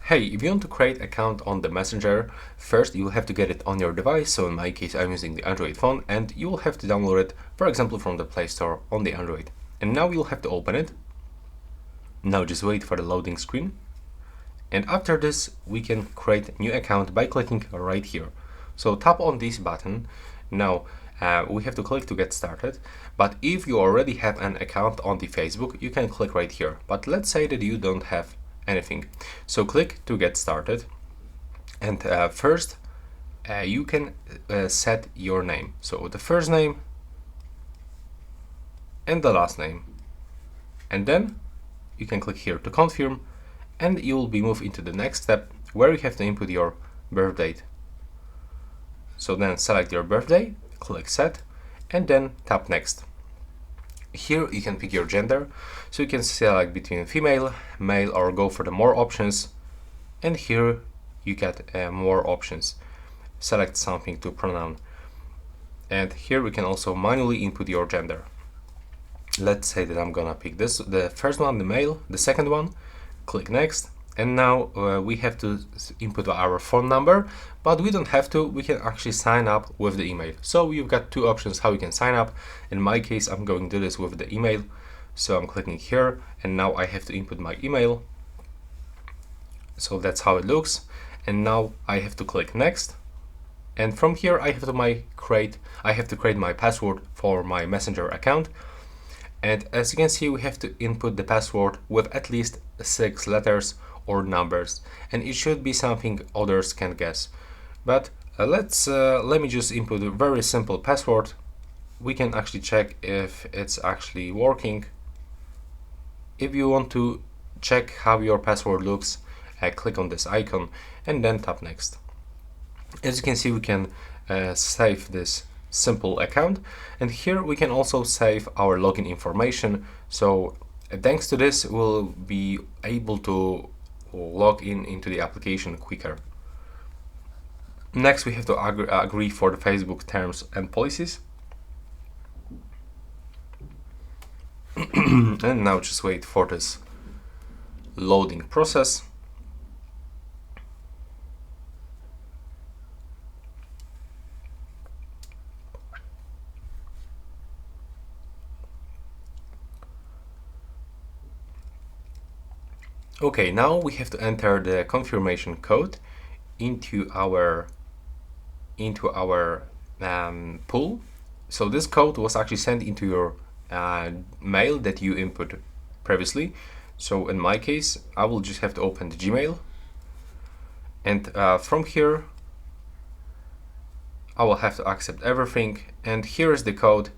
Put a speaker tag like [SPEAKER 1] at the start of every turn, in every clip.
[SPEAKER 1] Hey, if you want to create account on the Messenger, first you will have to get it on your device. So in my case, I'm using the Android phone, and you will have to download it, for example, from the Play Store on the Android. And now you'll have to open it. Now just wait for the loading screen. And after this, we can create a new account by clicking right here. So tap on this button. Now we have to click to get started. But if you already have an account on the Facebook, you can click right here. But let's say that you don't have anything. So click to get started. And first, you can set your name. So the first name and the last name. And then you can click here to confirm, and you will be moved into the next step where you have to input your birth date. So then select your birthday, click set, and then tap next. Here you can pick your gender, so you can select between female, male, or go for the more options. And here you get more options. Select something to pronoun. And here we can also manually input your gender. Let's say that I'm gonna pick this, the first one, the male, the second one, click next. And now we have to input our phone number, but we don't have to. We can actually sign up with the email. So you've got two options how you can sign up. In my case, I'm going to do this with the email. So I'm clicking here, and now I have to input my email. So that's how it looks. And now I have to click next. And from here, I have to create my password for my Messenger account. And as you can see, we have to input the password with at least 6 letters or numbers, and it should be something others can guess. But let me just input a very simple password. We can actually check if it's actually working. If you want to check how your password looks, click on this icon and then tap next. As you can see, we can save this simple account, and here we can also save our login information. So thanks to this, we'll be able to log in into the application quicker. Next, we have to agree for the Facebook terms and policies. And now just wait for this loading process. Okay, now we have to enter the confirmation code into our pool. So this code was actually sent into your mail that you input previously. So in my case, I will just have to open the Gmail, and from here I will have to accept everything. And here is the code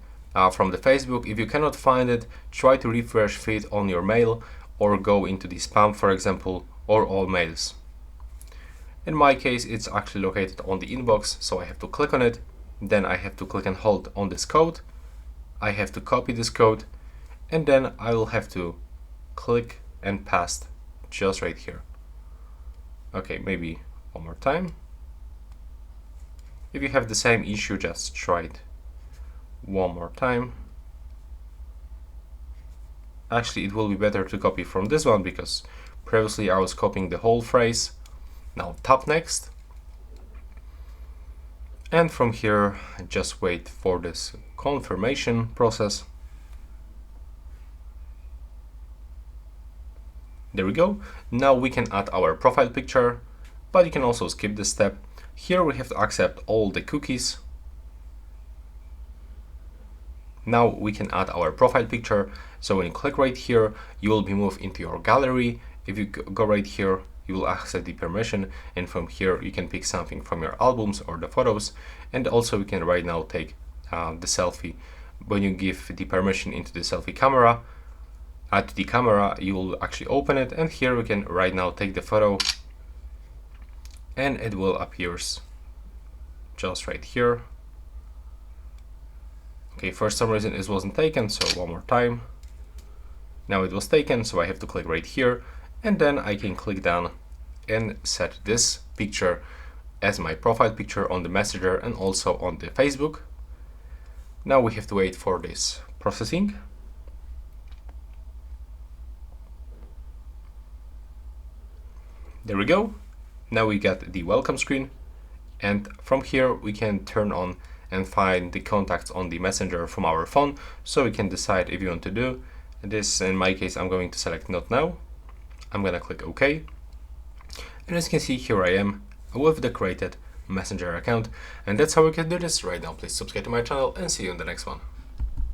[SPEAKER 1] from the Facebook. If you cannot find it, try to refresh feed on your mail, or go into the spam, for example, or all mails. In my case, it's actually located on the inbox, so I have to click on it. Then I have to click and hold on this code. I have to copy this code, and then I will have to click and paste just right here. Okay, maybe one more time. If you have the same issue, just try it one more time. Actually, it will be better to copy from this one because previously I was copying the whole phrase. Now tap next. And from here, just wait for this confirmation process. There we go. Now we can add our profile picture, but you can also skip this step. Here we have to accept all the cookies. Now we can add our profile picture. So when you click right here, you will be moved into your gallery. If you go right here, you will accept the permission, and from here you can pick something from your albums or the photos. And also we can right now take the selfie. When you give the permission into the selfie camera, add to the camera, you will actually open it, and here we can right now take the photo, and it will appear just right here. Okay, for some reason it wasn't taken, so one more time. Now it was taken, so I have to click right here, and then I can click down and set this picture as my profile picture on the Messenger and also on the Facebook. Now we have to wait for this processing. There we go. Now we get the welcome screen, and from here we can turn on and find the contacts on the messenger from our phone, so we can decide if you want to do this. In my case, I'm going to select not now. I'm gonna click OK, and as you can see, here I am with the created messenger account, and that's how we can do this right now. Please subscribe to my channel and see you in the next one.